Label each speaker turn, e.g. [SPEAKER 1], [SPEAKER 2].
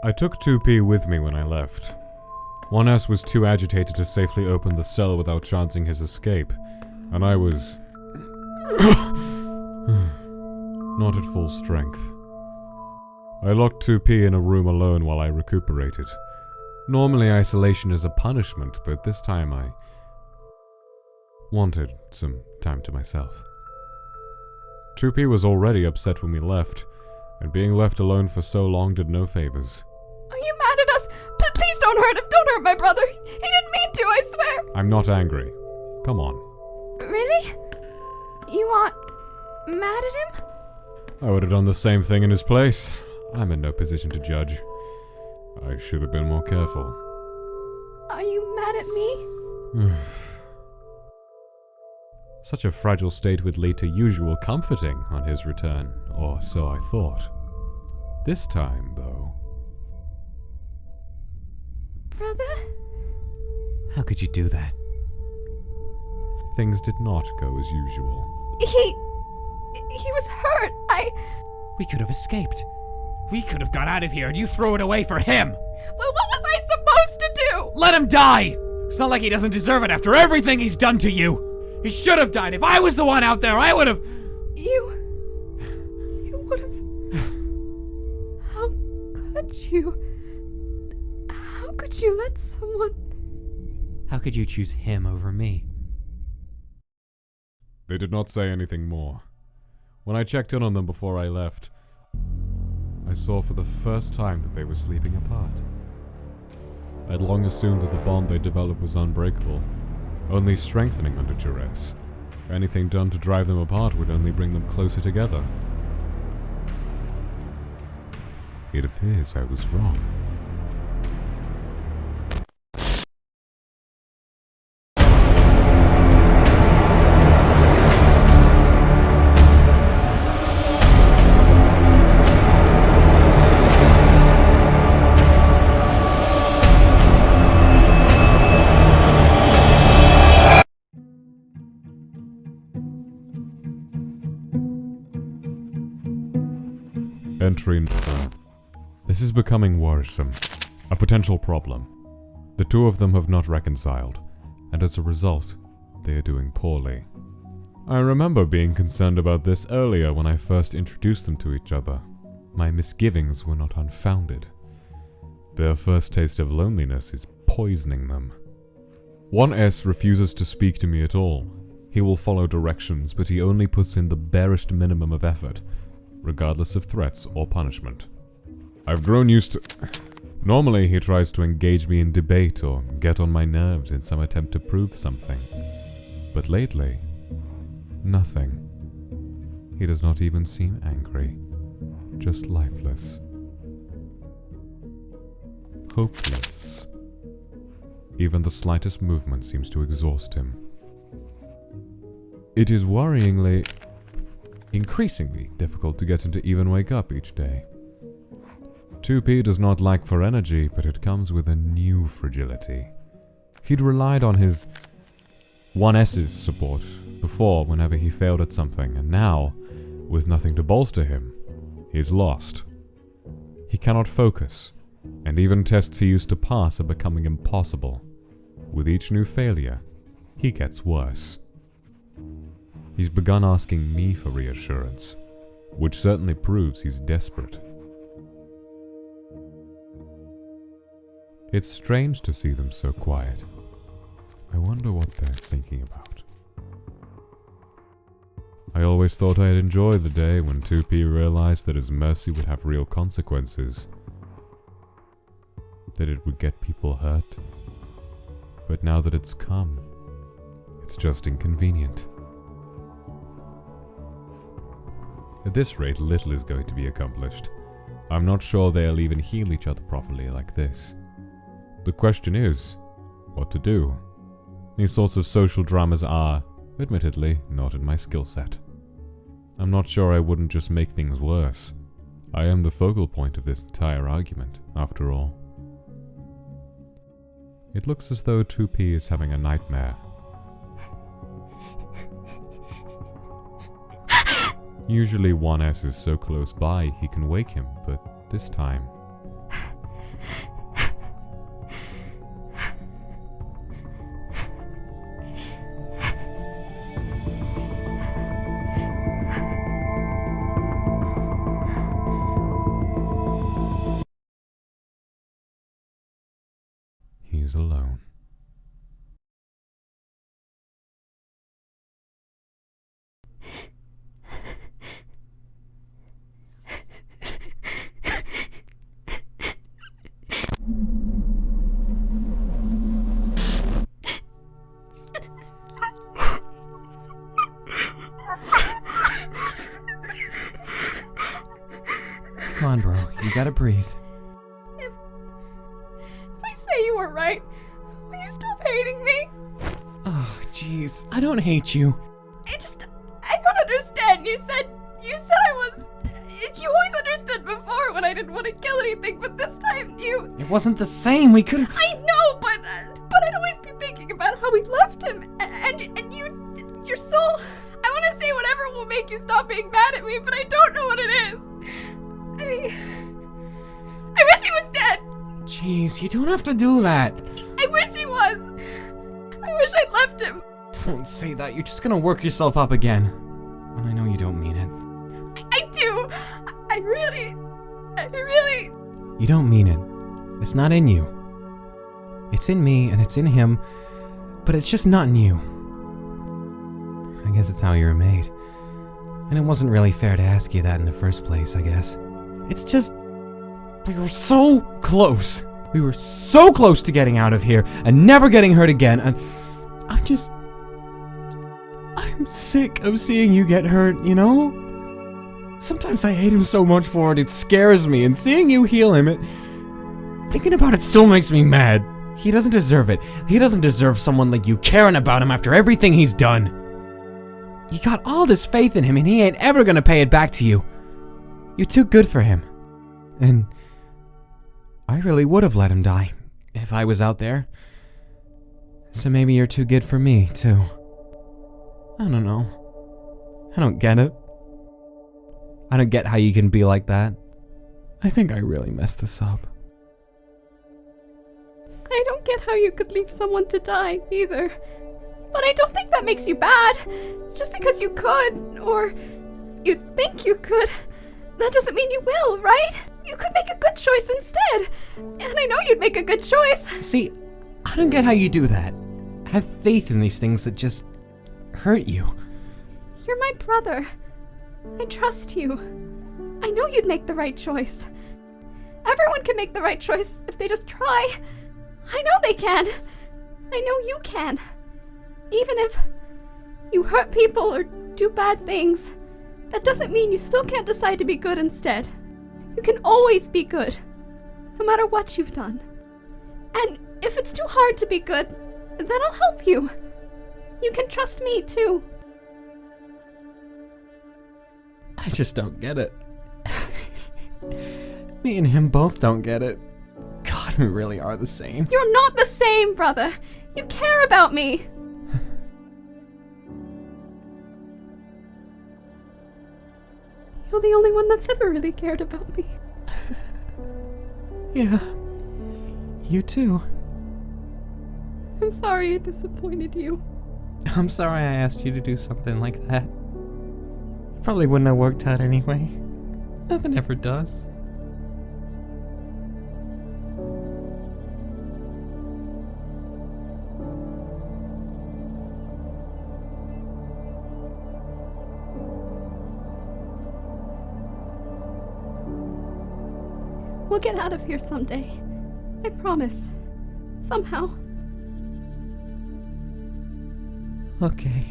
[SPEAKER 1] I took 2P with me when I left. 1S was too agitated to safely open the cell without chancing his escape, and I was not at full strength. I locked 2P in a room alone while I recuperated. Normally isolation is a punishment, but this time I wanted some time to myself. 2P was already upset when we left, and being left alone for so long did no favors.
[SPEAKER 2] Are you mad at us? Please don't hurt him. Don't hurt my brother. He didn't mean to, I swear.
[SPEAKER 1] I'm not angry. Come on.
[SPEAKER 2] Really? You aren't mad at him?
[SPEAKER 1] I would have done the same thing in his place. I'm in no position to judge. I should have been more careful.
[SPEAKER 2] Are you mad at me?
[SPEAKER 1] Such a fragile state would lead to usual comforting on his return, or so I thought. This time, though...
[SPEAKER 2] Brother?
[SPEAKER 3] How could you do that?
[SPEAKER 1] Things did not go as usual.
[SPEAKER 2] He was hurt.
[SPEAKER 3] We could have escaped. We could have got out of here and you threw it away for him!
[SPEAKER 2] Well, what was I supposed to do?
[SPEAKER 3] Let him die! It's not like he doesn't deserve it after everything he's done to you! He should have died. If I was the one out there, I would have...
[SPEAKER 2] You would have... How could you? How could you let someone...
[SPEAKER 3] How could you choose him over me?
[SPEAKER 1] They did not say anything more. When I checked in on them before I left, I saw for the first time that they were sleeping apart. I'd long assumed that the bond they developed was unbreakable, only strengthening under duress. Anything done to drive them apart would only bring them closer together. It appears I was wrong. Entry 9. This is becoming worrisome. A potential problem. The two of them have not reconciled, and as a result, they are doing poorly. I remember being concerned about this earlier when I first introduced them to each other. My misgivings were not unfounded. Their first taste of loneliness is poisoning them. 1S refuses to speak to me at all. He will follow directions, but he only puts in the barest minimum of effort, regardless of threats or punishment. I've grown used to... Normally, he tries to engage me in debate or get on my nerves in some attempt to prove something. But lately, nothing. He does not even seem angry, just lifeless. Hopeless. Even the slightest movement seems to exhaust him. It is increasingly difficult to get him to even wake up each day. 2P does not lack for energy, but it comes with a new fragility. He'd relied on his 1S's support before whenever he failed at something, and now, with nothing to bolster him, he's lost. He cannot focus, and even tests he used to pass are becoming impossible. With each new failure, he gets worse. He's begun asking me for reassurance, which certainly proves he's desperate. It's strange to see them so quiet. I wonder what they're thinking about. I always thought I'd enjoy the day when 2P realized that his mercy would have real consequences. That it would get people hurt. But now that it's come, it's just inconvenient. At this rate, little is going to be accomplished. I'm not sure they'll even heal each other properly like this. The question is, what to do? These sorts of social dramas are, admittedly, not in my skill set. I'm not sure I wouldn't just make things worse. I am the focal point of this entire argument, after all. It looks as though 2P is having a nightmare. Usually 1S is so close by he can wake him, but this time... he's alone.
[SPEAKER 3] Come on, bro. You gotta breathe.
[SPEAKER 2] If I say you were right, will you stop hating me?
[SPEAKER 3] Oh, jeez. I don't hate you.
[SPEAKER 2] I don't understand. You said I was. You always understood before when I didn't want to kill anything, but this time you.
[SPEAKER 3] It wasn't the same. We could've.
[SPEAKER 2] I know, but I'd always be thinking about how we left him, and you're so. I want to say whatever will make you stop being mad at me, but I don't know what it is. I wish he was dead.
[SPEAKER 3] Jeez, you don't have to do that.
[SPEAKER 2] I wish he was. I wish I'd left him.
[SPEAKER 3] Don't say that. You're just gonna work yourself up again. And I know you don't mean it.
[SPEAKER 2] I do. I really.
[SPEAKER 3] You don't mean it. It's not in you. It's in me and it's in him, but it's just not in you. I guess it's how you were made. And it wasn't really fair to ask you that in the first place, I guess. It's just... we were so close. We were so close to getting out of here and never getting hurt again, and I'm sick of seeing you get hurt, you know? Sometimes I hate him so much for it, it scares me, and seeing you heal him, thinking about it still makes me mad. He doesn't deserve it. He doesn't deserve someone like you caring about him after everything he's done. You got all this faith in him, and he ain't ever gonna pay it back to you. You're too good for him. And I really would have let him die if I was out there. So maybe you're too good for me, too. I don't know. I don't get it. I don't get how you can be like that. I think I really messed this up.
[SPEAKER 2] I don't get how you could leave someone to die, either. But I don't think that makes you bad. Just because you could, or you think you could, that doesn't mean you will, right? You could make a good choice instead. And I know you'd make a good choice.
[SPEAKER 3] See, I don't get how you do that. Have faith in these things that just hurt you.
[SPEAKER 2] You're my brother. I trust you. I know you'd make the right choice. Everyone can make the right choice if they just try. I know they can. I know you can. Even if you hurt people or do bad things, that doesn't mean you still can't decide to be good instead. You can always be good, no matter what you've done. And if it's too hard to be good, then I'll help you. You can trust me, too.
[SPEAKER 3] I just don't get it. Me and him both don't get it. God, we really are the same.
[SPEAKER 2] You're not the same, brother. You care about me. You're the only one that's ever really cared about me.
[SPEAKER 3] Yeah. You too.
[SPEAKER 2] I'm sorry I disappointed you.
[SPEAKER 3] I'm sorry I asked you to do something like that. Probably wouldn't have worked out anyway. Nothing ever does.
[SPEAKER 2] We'll get out of here someday. I promise. Somehow.
[SPEAKER 3] Okay.